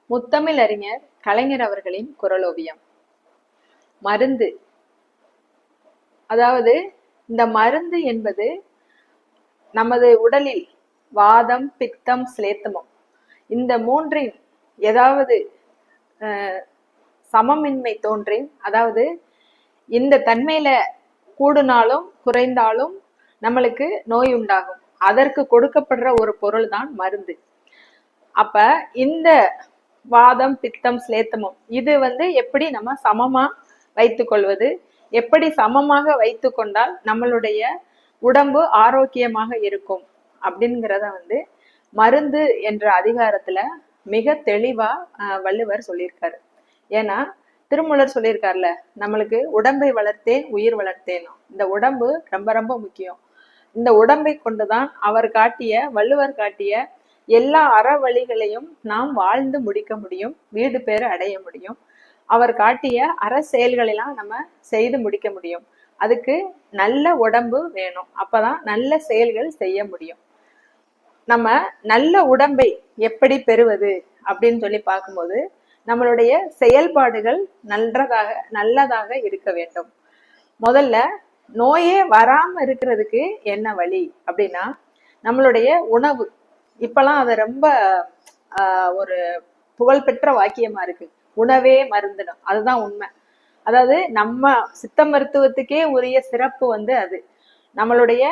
முத்தமிழ் அறிஞர் கலைஞர் அவர்களின் குறளோவியம். மருந்து, அதாவது இந்த மருந்து என்பது நமது உடலில் வாதம், பித்தம், சிலேத்தமம் இந்த மூன்றின் ஏதாவது சமமின்மை தோன்றின், அதாவது இந்த தன்மையில கூடுனாலும் குறைந்தாலும் நம்மளுக்கு நோய் உண்டாகும். அதற்கு கொடுக்கப்படுற ஒரு பொருள் தான் மருந்து. அப்ப இந்த வாதம், பித்தம், சிலேத்தமம் இது எப்படி நம்ம சமமா வைத்துக் கொள்வது, எப்படி சமமாக வைத்து கொண்டால் நம்மளுடைய உடம்பு ஆரோக்கியமாக இருக்கும் அப்படிங்கிறத மருந்து என்ற அதிகாரத்துல மிக தெளிவா வள்ளுவர் சொல்லியிருக்காரு. ஏன்னா திருமூலர் சொல்லியிருக்காருல, நம்மளுக்கு உடம்பை வளர்த்தேன் உயிர் வளர்த்தேன். இந்த உடம்பு ரொம்ப ரொம்ப முக்கியம். இந்த உடம்பை கொண்டுதான் வள்ளுவர் காட்டிய எல்லா அறவழிகளையும் நாம் வாழ்ந்து முடிக்க முடியும், வீடு பேறு அடைய முடியும். அவர் காட்டிய அற செயல்களெல்லாம் நம்ம செய்து முடிக்க முடியும். அதுக்கு நல்ல உடம்பு வேணும், அப்பதான் நல்ல செயல்கள் செய்ய முடியும். நம்ம நல்ல உடம்பை எப்படி பெறுவது அப்படின்னு சொல்லி பார்க்கும்போது நம்மளுடைய செயல்பாடுகள் நல்லதாக இருக்க வேண்டும். முதல்ல நோயே வராம இருக்கிறதுக்கு என்ன வழி அப்படின்னா, நம்மளுடைய உணவு. இப்பெல்லாம் அது ரொம்ப ஒரு புகழ்பெற்ற வாக்கியமா இருக்கு, உணவே மருந்துடும். அதுதான் உண்மை. அதாவது நம்ம சித்த மருத்துவத்துக்கே உரிய சிறப்பு அது. நம்மளுடைய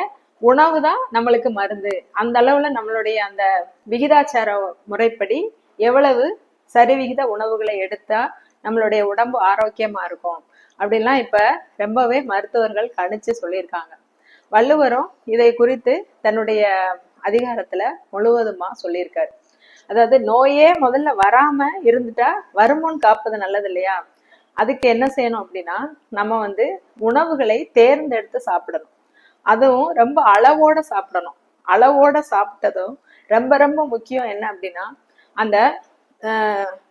உணவு தான் நம்மளுக்கு மருந்து. அந்த அளவுல நம்மளுடைய அந்த விகிதாச்சார முறைப்படி எவ்வளவு சரிவிகித உணவுகளை எடுத்தா நம்மளுடைய உடம்பு ஆரோக்கியமா இருக்கும் அப்படின்லாம் இப்ப ரொம்பவே மருத்துவர்கள் கணிச்சு சொல்லியிருக்காங்க. வள்ளுவரும் இதை குறித்து தன்னுடைய அதிகாரத்துல முழுவதுமா சொல்லியிருக்காரு. அதாவது நோயே முதல்ல வராம இருந்துட்டா வருமுன் காப்பது நல்லது இல்லையா? அதுக்கு என்ன செய்யணும் அப்படின்னா, நம்ம உணவுகளை தேர்ந்தெடுத்து சாப்பிடணும். அதுவும் ரொம்ப அளவோட சாப்பிடணும். அளவோட சாப்பிட்டதும் ரொம்ப ரொம்ப முக்கியம். என்ன அப்படின்னா, அந்த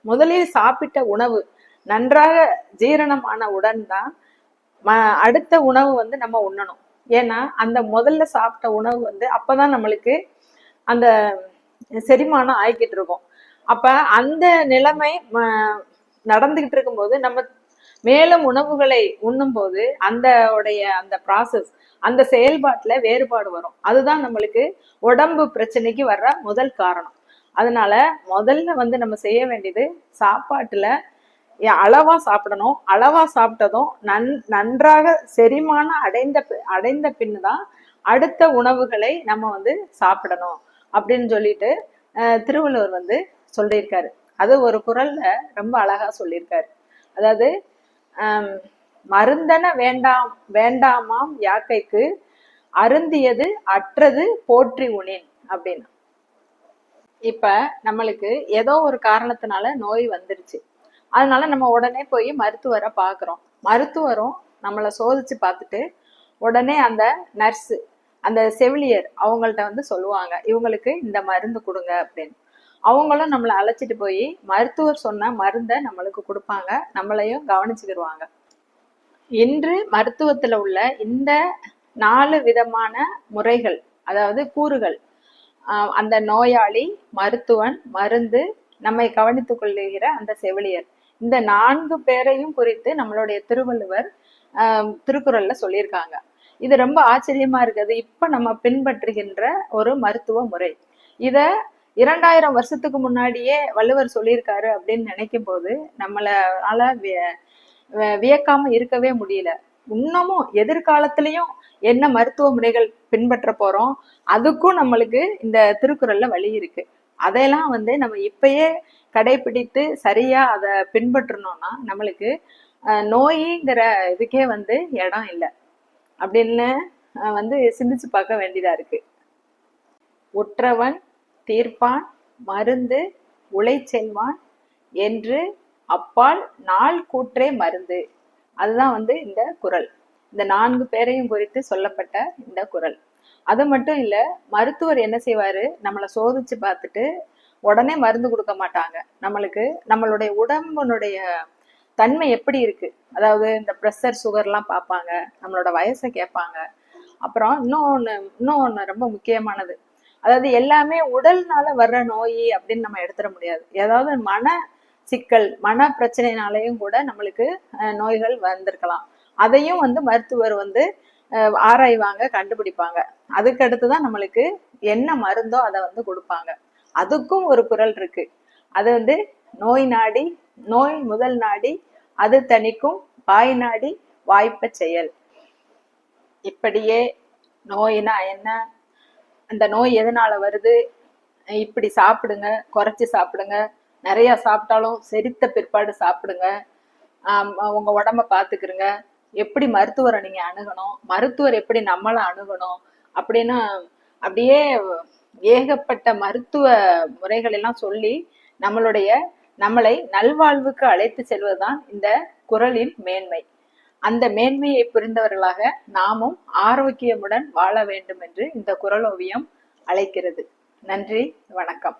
முதலில் சாப்பிட்ட உணவு நன்றாக ஜீரணமான உடன் தான் அடுத்த உணவு நம்ம உண்ணணும். ஏன்னா அந்த முதல்ல சாப்பிட்ட உணவு அப்பதான் நம்மளுக்கு அந்த செரிமானம் ஆகிக்கிட்டு இருக்கும். அப்ப அந்த நிலைமை நடந்துகிட்டு இருக்கும்போது நம்ம மேலும் உணவுகளை உண்ணும் போது அந்த ப்ராசஸ், அந்த செயல்பாட்டுல வேறுபாடு வரும். அதுதான் நம்மளுக்கு உடம்பு பிரச்சனைக்கு வர்ற முதல் காரணம். அதனால முதல்ல நம்ம செய்ய வேண்டியது, சாப்பாட்டுல அளவா சாப்பிடணும். அளவா சாப்பிட்டதும் நன்றாக செரிமானம் அடைந்த பின்னுதான் அடுத்த உணவுகளை நம்ம சாப்பிடணும் அப்படின்னு சொல்லிட்டு திருவள்ளுவர் சொல்லியிருக்காரு. அது ஒரு குறள்ல ரொம்ப அழகா சொல்லியிருக்காரு. அதாவது மருந்தன வேண்டாமாம் யாக்கைக்கு அருந்தியது அற்றது போற்றி உணின் அப்படின்னு. இப்ப நம்மளுக்கு ஏதோ ஒரு காரணத்தினால நோய் வந்துருச்சு. அதனால நம்ம உடனே போய் மருத்துவரை பாக்குறோம். மருத்துவரும் நம்மளை சோதிச்சு பார்த்துட்டு உடனே அந்த நர்ஸு, அந்த செவிலியர் அவங்கள்ட்ட சொல்லுவாங்க, இவங்களுக்கு இந்த மருந்து கொடுங்க அப்படின்னு. அவங்களும் நம்மளை அழைச்சிட்டு போய் மருத்துவர் சொன்ன மருந்தை நம்மளுக்கு கொடுப்பாங்க, நம்மளையும் கவனிச்சுக்கிடுவாங்க. இன்று மருத்துவத்துல உள்ள இந்த 4 விதமான முறைகள், அதாவது கூறுகள், அந்த நோயாளி, மருத்துவன், மருந்து, நம்மை கவனித்துக் கொள்ளுகிற அந்த செவிலியர், இந்த 4 பேரையும் குறித்து நம்மளுடைய திருவள்ளுவர் திருக்குறள்ல சொல்லியிருக்காங்க. இது ரொம்ப ஆச்சரியமா இருக்குது. இப்ப நம்ம பின்பற்றுகின்ற ஒரு மருத்துவ முறை. இத 2000 வருஷத்துக்கு முன்னாடியே வள்ளுவர் சொல்லியிருக்காரு அப்படின்னு நினைக்கும் போது நம்மளால வியக்காம இருக்கவே முடியல. இன்னமும் எதிர்காலத்திலயும் என்ன மருத்துவ முறைகள் பின்பற்ற போறோம், அதுக்கும் நம்மளுக்கு இந்த திருக்குறள்ல வழி இருக்கு. அதையெல்லாம் நம்ம இப்பயே கடைபிடித்து சரியா அதை பின்பற்றணும்னா நம்மளுக்கு நோய்ங்கிற இதுக்கே இடம் இல்லை அப்படின்னு சிந்திச்சு பார்க்க வேண்டியதா இருக்கு. உற்றவன் தீர்ப்பான் மருந்து உழை செல்வான் என்று அப்பால் நாள் கூற்றே மருந்து. அதுதான் இந்த குறள். இந்த 4 பேரையும் குறித்து சொல்லப்பட்ட இந்த குறள். அது மட்டும் இல்ல, மருத்துவர் என்ன செய்வாரு, நம்மளை சோதிச்சு பார்த்துட்டு உடனே மருந்து கொடுக்க மாட்டாங்க. நம்மளுடைய உடம்புனுடைய தன்மை எப்படி இருக்கு, அதாவது இந்த ப்ரெஷர், சுகர்லாம் பார்ப்பாங்க, நம்மளோட வயசை கேட்பாங்க. அப்புறம் இன்னொன்னு ரொம்ப முக்கியமானது, அதாவது எல்லாமே உடல்னால வர்ற நோய் அப்படின்னு நம்ம எடுத்துட முடியாது. ஏதாவது சிக்கல், மன பிரச்சனைனாலையும் கூட நம்மளுக்கு நோய்கள் வந்திருக்கலாம். அதையும் மருத்துவர் ஆராய்வாங்க, கண்டுபிடிப்பாங்க. அதுக்கு அடுத்துதான் நம்மளுக்கு என்ன மருந்தோ அதை கொடுப்பாங்க. அதுக்கும் ஒரு குறள் இருக்கு. அது நோய் நாடி, நோய் முதல் நாடி அது தணிக்கும், வாய் நாடி வாய்ப்ப செயல். இப்படியே நோயினா என்ன, அந்த நோய் எதனால வருது, இப்படி சாப்பிடுங்க, குறைச்சி சாப்பிடுங்க, நிறைய சாப்பிட்டாலும் செரித்த பிற்பாடு சாப்பிடுங்க, உங்க உடம்ப பாத்துக்கிறங்க, எப்படி மருத்துவரை நீங்க அணுகணும், மருத்துவர் எப்படி நம்மளை அணுகணும் அப்படின்னு அப்படியே ஏகப்பட்ட மருத்துவ முறைகள் எல்லாம் சொல்லி நம்மளை நல்வாழ்வுக்கு அழைத்து செல்வதுதான் இந்த குறளின் மேன்மை. அந்த மேன்மையை புரிந்தவர்களாக நாமும் ஆரோக்கியமுடன் வாழ வேண்டும் என்று இந்த குறளோவியம் அழைக்கிறது. நன்றி, வணக்கம்.